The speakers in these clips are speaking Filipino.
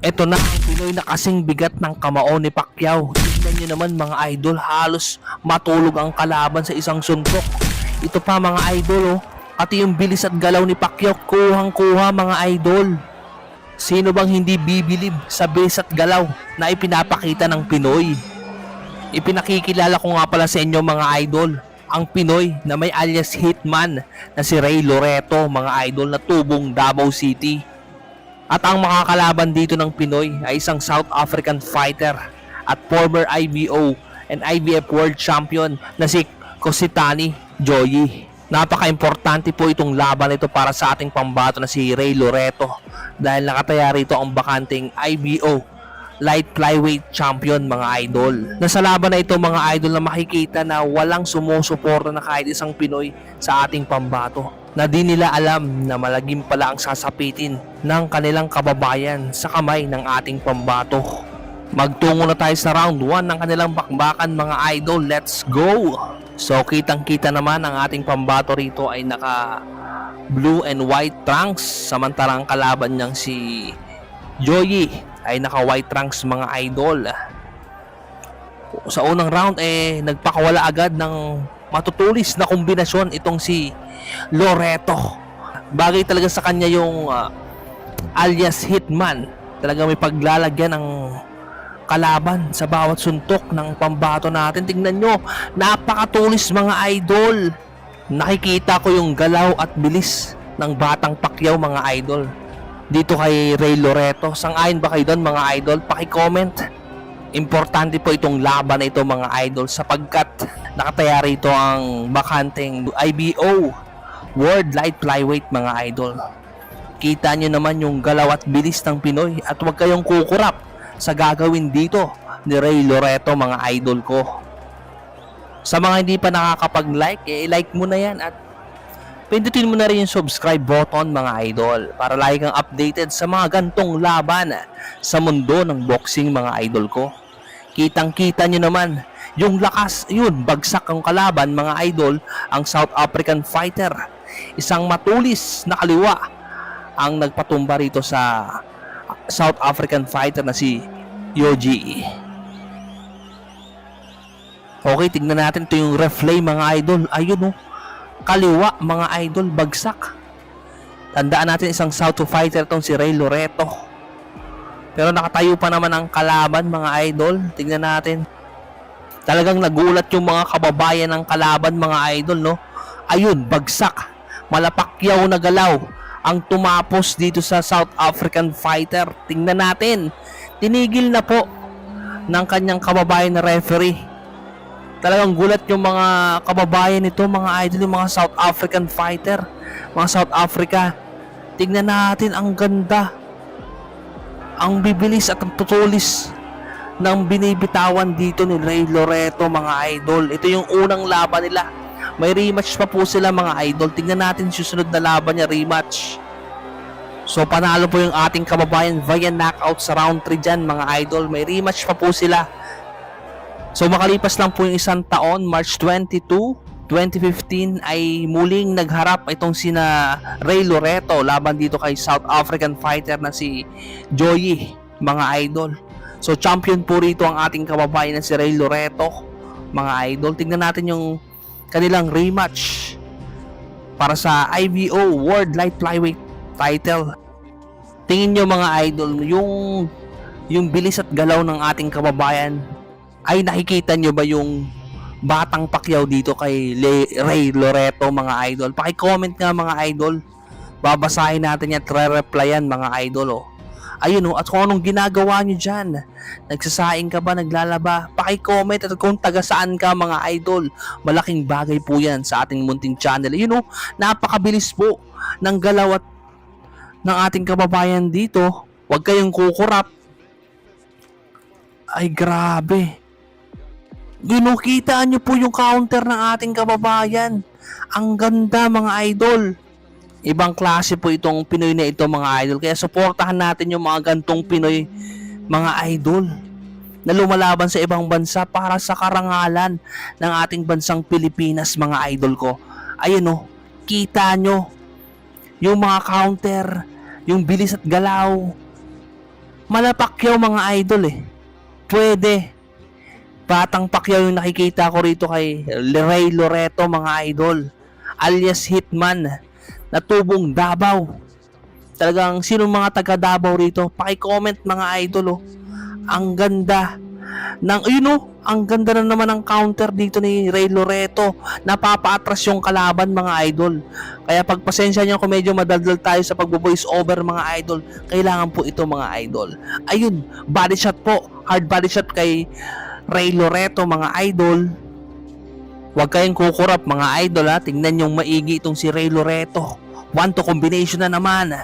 Eto na ang Pinoy na kasing bigat ng kamao ni Pacquiao. Tignan nyo naman mga idol, halos matulog ang kalaban sa isang suntok. Ito pa mga idol, pati yung bilis at galaw ni Pacquiao, kuhang-kuha mga idol. Sino bang hindi bibilib sa bilis at galaw na ipinapakita ng Pinoy? Ipinakikilala ko nga pala sa inyo mga idol, ang Pinoy na may alias Hitman na si Ray Loreto mga idol na tubong Davao City. At ang makakalaban dito ng Pinoy ay isang South African fighter at former IBO and IBF World Champion na si Kositani Joyi. Napaka-importante po itong laban ito para sa ating pambato na si Ray Loreto dahil nakataya rito ang bakanting IBO Light Flyweight Champion mga idol. Nasa laban na ito mga idol na makikita na walang sumusuporta na kahit isang Pinoy sa ating pambato, na di nila alam na malagim pala ang sasapitin ng kanilang kababayan sa kamay ng ating pambato. Magtungo na tayo sa round 1 ng kanilang bakbakan mga idol. Let's go! So kitang kita naman ang ating pambato rito ay naka blue and white trunks, samantalang kalaban niyang si Joyi ay naka white trunks mga idol. Sa unang round nagpakawala agad ng matutulis na kombinasyon itong si Loreto. Bagay talaga sa kanya yung alias Hitman. Talaga may paglalagyan ng kalaban sa bawat suntok ng pambato natin. Tingnan nyo, napakatulis mga idol. Nakikita ko yung galaw at bilis ng batang Pacquiao mga idol dito kay Ray Loreto. Sang-ayon ba kayo doon mga idol? Paki-comment. Importante po itong laban na ito mga idol sapagkat nakataya rito ang bakanteng IBO World Light Flyweight mga idol. Kita nyo naman yung galaw at bilis ng Pinoy at huwag kayong kukurap sa gagawin dito ni Ray Loreto mga idol ko. Sa mga hindi pa nakakapag-like, i-like mo na yan at pindutin mo na rin yung subscribe button mga idol para lagi kang updated sa mga gantong laban sa mundo ng boxing mga idol ko. Kitang kita nyo naman yung lakas, yun, bagsak ang kalaban mga idol, ang South African fighter. Isang matulis na kaliwa ang nagpatumba rito sa South African fighter na si Yoji. Okay, tignan natin ito yung replay mga idol. Ayun kaliwa mga idol, bagsak. Tandaan natin isang South fighter tong si Ray Loreto. Pero nakatayo pa naman ang kalaban mga idol. Tingnan natin. Talagang nagulat yung mga kababayan ng kalaban mga idol, no? Ayun, bagsak. Malapakyaw na galaw ang tumapos dito sa South African fighter. Tingnan natin. Tinigil na po ng kanyang kababayan na referee. Talagang gulat yung mga kababayan nito mga idol, yung mga South African fighter, mga South Africa. Tingnan natin, ang ganda, ang bibilis at ang tutulis ng binibitawan dito ni Ray Loreto mga idol. Ito yung unang laban nila. May rematch pa po sila mga idol. Tingnan natin susunod na laban niya, rematch. So panalo po yung ating kababayan via knockout sa round 3 dyan mga idol. May rematch pa po sila. So makalipas lang po yung isang taon, March 22, 2015 ay muling nagharap itong sina Ray Loreto laban dito kay South African fighter na si Joyi mga idol. So champion po rito ang ating kababayan na si Ray Loreto mga idol. Tingnan natin yung kanilang rematch para sa IBO World Light Flyweight title. Tingin nyo mga idol, yung bilis at galaw ng ating kababayan. Ay nakikita nyo ba yung batang Pacquiao dito kay Ray Loreto mga idol? Paki-comment nga mga idol. Babasahin natin yan at re-replyan mga idol. Ayun at kung anong ginagawa nyo dyan. Nagsasaing ka ba, naglalaba? Paki-comment at kung taga saan ka mga idol. Malaking bagay po yan sa ating munting channel. Ayun napakabilis po ng galaw at ng ating kababayan dito. Huwag kayong kukurap. Ay grabe. Ginukita nyo po yung counter ng ating kababayan. Ang ganda mga idol. Ibang klase po itong Pinoy na ito mga idol. Kaya suportahan natin yung mga gantong Pinoy mga idol na lumalaban sa ibang bansa para sa karangalan ng ating bansang Pilipinas mga idol ko. Ayun kita nyo yung mga counter, yung bilis at galaw Malapakyaw mga idol eh. Pwede. Batang Pacquiao yung nakikita ko rito kay Ray Loreto mga idol. Alias Hitman. Natubong Davao. Talagang sinong mga taga Davao rito? Paki-comment mga idol oh. Ang ganda ang ganda na naman ng counter dito ni Ray Loreto. Napapa-atras yung kalaban mga idol. Kaya pagpasensya nyo kung medyo madaldal tayo sa pagbo-voice over mga idol. Kailangan po ito mga idol. Ayun, body shot po. Hard body shot kay Ray Loreto mga idol. Huwag kayong kukurap mga idol ha. Tingnan yung maigi itong si Ray Loreto. 1-2 combination na naman.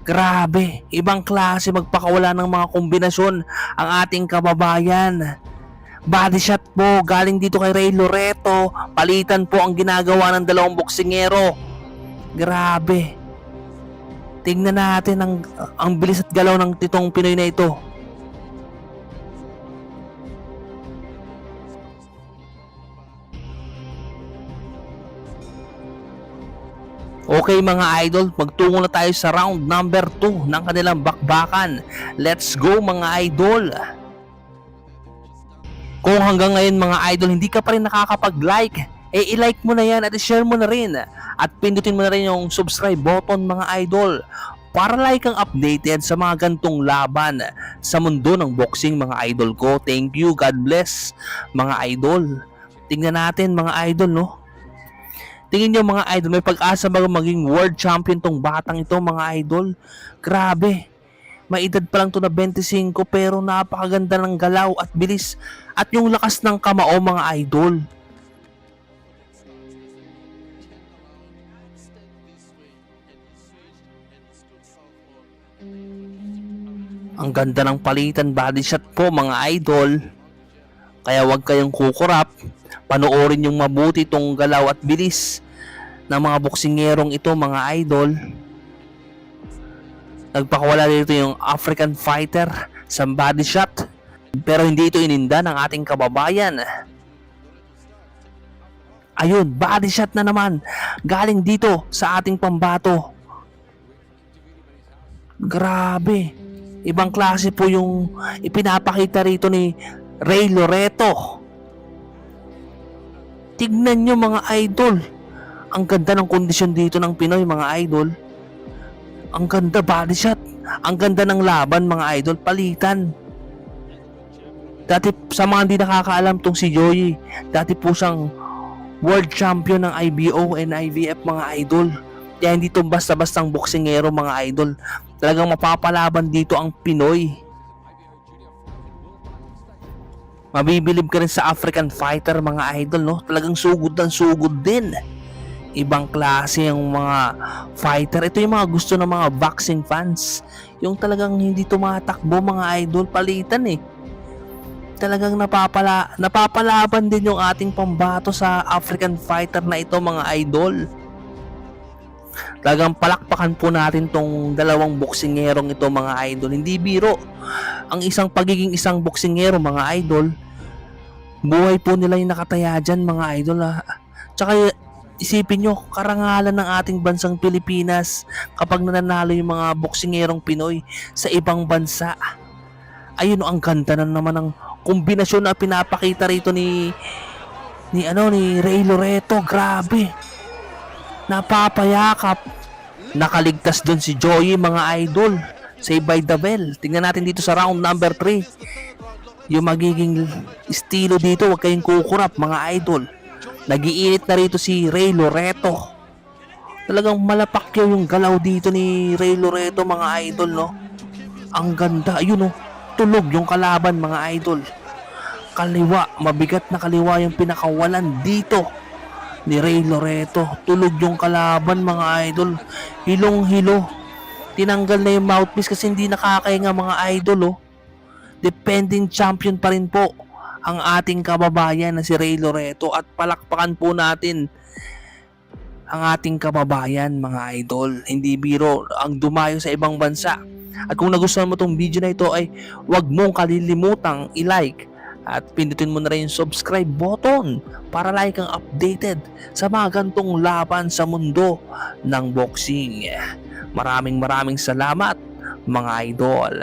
Grabe, ibang klase magpakawala ng mga kombinasyon ang ating kababayan. Body shot po, galing dito kay Ray Loreto. Palitan po ang ginagawa ng dalawang boksingero. Grabe. Tingnan natin ang bilis at galaw ng titong Pinoy na ito. Okay mga idol, magtungo na tayo sa round number 2 ng kanilang bakbakan. Let's go mga idol! Kung hanggang ngayon mga idol hindi ka pa rin nakakapag-like, i-like mo na yan at i-share mo na rin. At pindutin mo na rin yung subscribe button mga idol para like kang updated sa mga gantong laban sa mundo ng boxing mga idol ko. Thank you, God bless mga idol. Tingnan natin mga idol no. Tingin nyo mga idol, may pag-asa ba maging world champion tong batang ito mga idol? Grabe. May edad pa lang to na 25 pero napakaganda ng galaw at bilis at yung lakas ng kamao mga idol. Ang ganda ng palitan body shot po mga idol. Kaya wag kayong kukurap. Panoorin yung mabuti itong galaw at bilis ng mga boksingerong ito mga idol. Nagpakawala dito yung African fighter sa body shot. Pero hindi ito ininda ng ating kababayan. Ayun, body shot na naman. Galing dito sa ating pambato. Grabe. Ibang klase po yung ipinapakita rito ni Ray Loreto. Tignan nyo mga idol. Ang ganda ng kondisyon dito ng Pinoy mga idol. Ang ganda body shot. Ang ganda ng laban mga idol. Palitan. Dati sa mga hindi nakakaalam tong si Joey, dati po siyang world champion ng IBO and IVF mga idol. Kaya hindi to basta-bastang boksingero mga idol. Talagang mapapalaban dito ang Pinoy. Mabibilib ka rin sa African fighter mga idol no. Talagang sugod ng sugod din. Ibang klase yung mga fighter. Ito yung mga gusto ng mga boxing fans. Yung talagang hindi tumatakbo mga idol. Palitan eh. Talagang napapalaban din yung ating pambato sa African fighter na ito mga idol. Talagang palakpakan po natin tong dalawang boksingerong ito mga idol. Hindi biro. Ang pagiging isang boksingero mga idol, buhay po nila yung nakataya dyan mga idol ha. Tsaka isipin nyo, karangalan ng ating bansang Pilipinas kapag nananalo yung mga boksingerong Pinoy sa ibang bansa. Ayun ang ganda na naman ng kombinasyon na pinapakita rito ni Ray Loreto. Grabe. Napapayakap. Nakaligtas doon si Joey mga idol. Save by the bell. Tingnan natin dito sa round number 3. Yung magiging estilo dito, huwag kayong kukurap mga idol. Nagiinit na rito si Ray Loreto. Talagang malapakyaw yung galaw dito ni Ray Loreto mga idol no. Ang ganda. Ayun no. Tulog yung kalaban mga idol. Kaliwa, mabigat na kaliwa yung pinakawalan dito ni Ray Loreto. Tulog yung kalaban mga idol. Hilong-hilo. Tinanggal na yung mouthpiece kasi hindi nakakahinga mga idol oh. Defending champion pa rin po ang ating kababayan na si Ray Loreto at palakpakan po natin ang ating kababayan mga idol. Hindi biro ang dumayo sa ibang bansa. At kung nagustuhan mo tong video na ito ay huwag mong kalilimutang i-like at pindutin mo na rin yung subscribe button para like kang updated sa mga gantong laban sa mundo ng boxing. Maraming salamat mga idol.